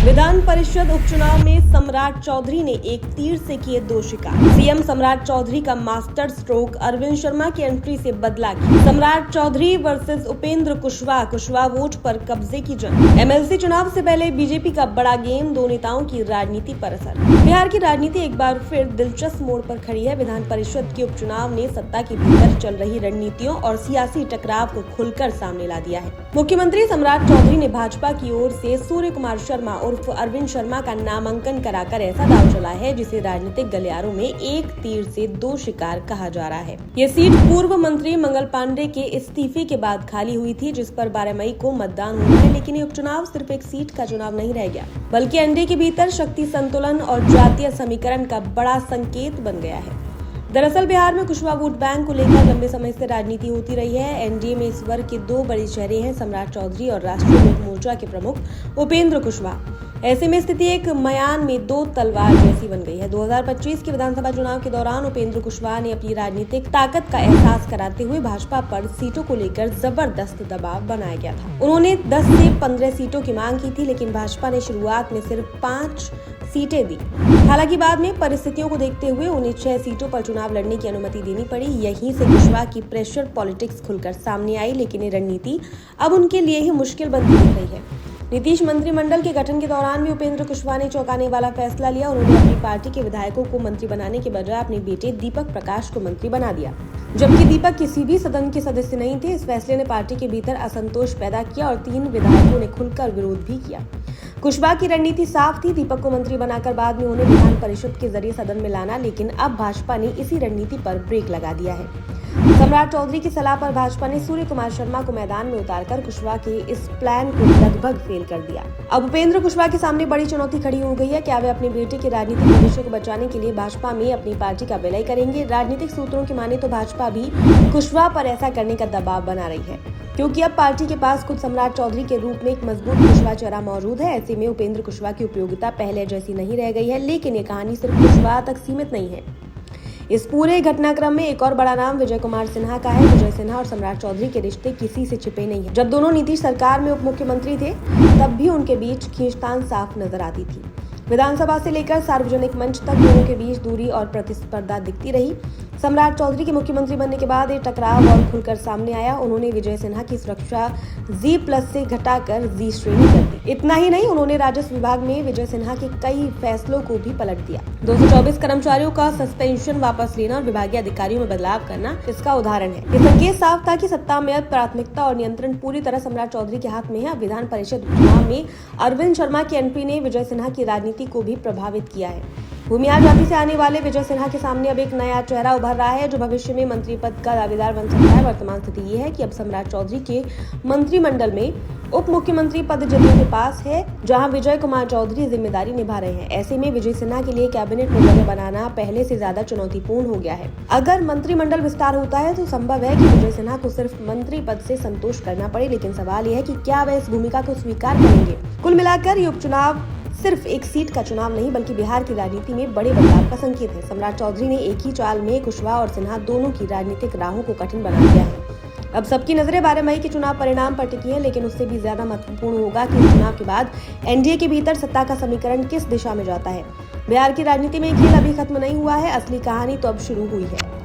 विधान परिषद उपचुनाव में सम्राट चौधरी ने एक तीर से किए दो शिकार। सीएम सम्राट चौधरी का मास्टर स्ट्रोक अरविंद शर्मा की एंट्री से बदला गया। सम्राट चौधरी वर्सेस उपेंद्र कुशवाहा वोट पर कब्जे की जंग। एमएलसी चुनाव से पहले बीजेपी का बड़ा गेम, दो नेताओं की राजनीति पर असर। बिहार की राजनीति एक बार फिर दिलचस्प मोड़ पर खड़ी है। विधान परिषद के उपचुनाव ने सत्ता के भीतर चल रही रणनीतियों और सियासी टकराव को खुलकर सामने ला दिया है। मुख्यमंत्री सम्राट चौधरी ने भाजपा की ओर से सूर्य कुमार शर्मा उर्फ अरविंद शर्मा का नामांकन कराकर ऐसा दांव चला है जिसे राजनीतिक गलियारों में एक तीर से दो शिकार कहा जा रहा है। ये सीट पूर्व मंत्री मंगल पांडे के इस्तीफे के बाद खाली हुई थी, जिस पर 12 मई को मतदान होना है। लेकिन ये उपचुनाव सिर्फ एक सीट का चुनाव नहीं रह गया, बल्कि एनडीए के भीतर शक्ति संतुलन और जातीय समीकरण का बड़ा संकेत बन गया है। दरअसल बिहार में कुशवाहा वोट बैंक को लेकर लंबे समय से राजनीति होती रही है। एनडीए में इस वर्ग के दो बड़े चेहरे हैं, सम्राट चौधरी और राष्ट्रीय लोक मोर्चा के प्रमुख उपेंद्र कुशवाहा। ऐसे में स्थिति एक मयान में दो तलवार जैसी बन गई है। 2025 के विधानसभा चुनाव के दौरान उपेंद्र कुशवाहा ने अपनी राजनीतिक ताकत का एहसास कराते हुए भाजपा पर सीटों को लेकर जबरदस्त दबाव बनाया गया था। उन्होंने 10 से 15 सीटों की मांग की थी, लेकिन भाजपा ने शुरुआत में सिर्फ 5 सीटें दी। हालांकि बाद में परिस्थितियों को देखते हुए उन्हें 6 सीटों पर चुनाव लड़ने की अनुमति देनी पड़ी। यहीं से कुशवाहा की प्रेशर पॉलिटिक्स खुलकर सामने आई, लेकिन ये रणनीति अब उनके लिए ही मुश्किल बनती दिख रही है। नीतीश मंत्रिमंडल के गठन के दौरान भी उपेंद्र कुशवाहा ने चौंकाने वाला फैसला लिया। उन्होंने अपनी पार्टी के विधायकों को मंत्री बनाने के बजाय अपने बेटे दीपक प्रकाश को मंत्री बना दिया, जबकि दीपक किसी भी सदन के सदस्य नहीं थे। इस फैसले ने पार्टी के भीतर असंतोष पैदा किया और 3 विधायकों ने खुलकर विरोध भी किया। कुशवाहा की रणनीति साफ थी, दीपक को मंत्री बनाकर बाद में उन्हें विधान परिषद के जरिए सदन में लाना, लेकिन अब भाजपा ने इसी रणनीति पर ब्रेक लगा दिया है। सम्राट चौधरी की सलाह पर भाजपा ने सूर्य कुमार शर्मा को मैदान में उतारकर कुशवाहा के इस प्लान को लगभग फेल कर दिया। अब उपेंद्र कुशवाहा के सामने बड़ी चुनौती खड़ी हो गई है। क्या वे अपने बेटे के राजनीतिक भविष्य को बचाने के लिए भाजपा में अपनी पार्टी का विलय करेंगे? राजनीतिक सूत्रों की माने तो भाजपा भी कुशवाहा पर ऐसा करने का दबाव बना रही है, क्योंकि अब पार्टी के पास खुद सम्राट चौधरी के रूप में एक मजबूत कुशवाहा चेहरा मौजूद है। ऐसे में उपेंद्र कुशवाहा की उपयोगिता पहले जैसी नहीं रह गई है। लेकिन ये कहानी सिर्फ कुशवाहा तक सीमित नहीं है। इस पूरे घटनाक्रम में एक और बड़ा नाम विजय कुमार सिन्हा का है। विजय सिन्हा और सम्राट चौधरी के रिश्ते किसी से छिपे नहीं है। जब दोनों नीतीश सरकार में उप मुख्यमंत्री थे, तब भी उनके बीच खींचतान साफ नजर आती थी। विधानसभा से लेकर सार्वजनिक मंच तक दोनों के बीच दूरी और प्रतिस्पर्धा दिखती रही। सम्राट चौधरी के मुख्यमंत्री बनने के बाद ये टकराव और खुलकर सामने आया। उन्होंने विजय सिन्हा की सुरक्षा G+ से घटाकर G श्रेणी कर दी। इतना ही नहीं, उन्होंने राजस्व विभाग में विजय सिन्हा के कई फैसलों को भी पलट दिया। 224 कर्मचारियों का सस्पेंशन वापस लेना और विभागीय अधिकारियों में बदलाव करना इसका उदाहरण है। ये संकेत साफ था कि सत्ता में अब प्राथमिकता और नियंत्रण पूरी तरह सम्राट चौधरी के हाथ में है। अब विधान परिषद चुनाव में अरविंद शर्मा की एंट्री ने विजय सिन्हा की राजनीति को भी प्रभावित किया है। भूमिहार जाति से आने वाले विजय सिन्हा के सामने अब एक नया चेहरा उभर रहा है, जो भविष्य में मंत्री पद का दावेदार बन सकता है। वर्तमान स्थिति ये है कि अब सम्राट चौधरी के मंत्रिमंडल में उप मुख्यमंत्री पद जदयू के पास है, जहां विजय कुमार चौधरी जिम्मेदारी निभा रहे हैं। ऐसे में विजय सिन्हा के लिए कैबिनेट में जगह बनाना पहले से ज्यादा चुनौतीपूर्ण हो गया है। अगर मंत्रिमंडल विस्तार होता है तो संभव है कि विजय सिन्हा को सिर्फ मंत्री पद से संतोष करना पड़े, लेकिन सवाल यह है कि क्या वे इस भूमिका को स्वीकार करेंगे। कुल मिलाकर ये उपचुनाव सिर्फ एक सीट का चुनाव नहीं, बल्कि बिहार की राजनीति में बड़े बदलाव का संकेत है। सम्राट चौधरी ने एक ही चाल में कुशवाहा और सिन्हा दोनों की राजनीतिक राहों को कठिन बना दिया है। अब सबकी नजरें 12 मई के चुनाव परिणाम पर टिकी है, लेकिन उससे भी ज्यादा महत्वपूर्ण होगा कि चुनाव के बाद एनडीए के भीतर सत्ता का समीकरण किस दिशा में जाता है। बिहार की राजनीति में खेल अभी खत्म नहीं हुआ है, असली कहानी तो अब शुरू हुई है।